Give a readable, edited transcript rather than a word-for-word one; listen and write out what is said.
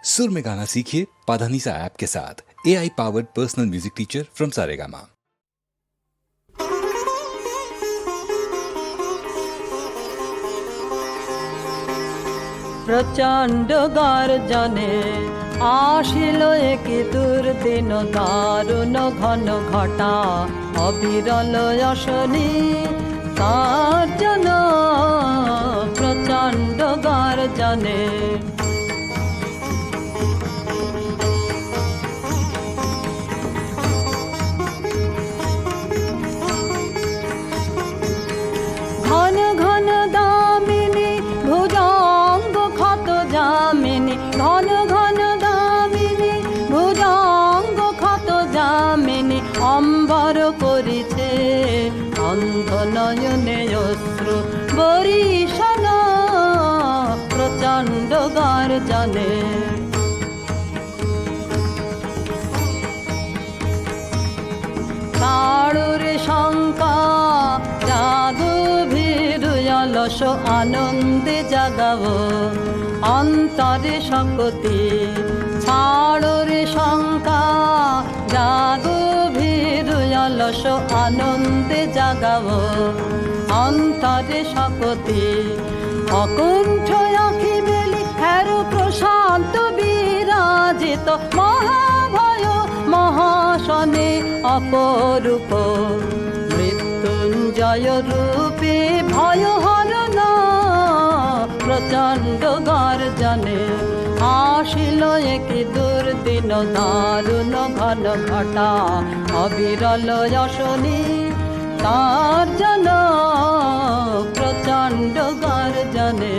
सुर में गाना सीखिए पाधानीसा ऐप के साथ। AI powered personal music teacher from Saregama. प्रचंड गर्जने आशिल एक दुर्दिन दारुण घन घटा अविरल यशनी तार जन प्रचंड गर्जने घन घन दामिनी भुजंग ক্ষত যামিনী ঘন ঘন দামিনী ভুজঙ্গ ক্ষত যামিনী অম্বর করিছে অন্ধ নয়নে অশ্রু বরিশন প্রচণ্ড গর্জনে তাড়ুরে শঙ্কা জাগু অলস আনন্দে জাগাবো অন্তরে শক্তি ছাড়রে শঙ্কা জাগো ভীরু অলস আনন্দে জাগাবো অন্তরে শক্তি অকুণ্ঠ আখি বেলি হেরু প্রশান্ত বিরাজিত মহাভয় মহাশনে অপরূপ মৃত্যুঞ্জয় রূপে ভয় হরণ প্রচণ্ড গর্জনে আসিল এক দুর্দিন দারুণ ঘন ঘটা অবিরল যশনী তার জন প্রচণ্ড গর্জনে।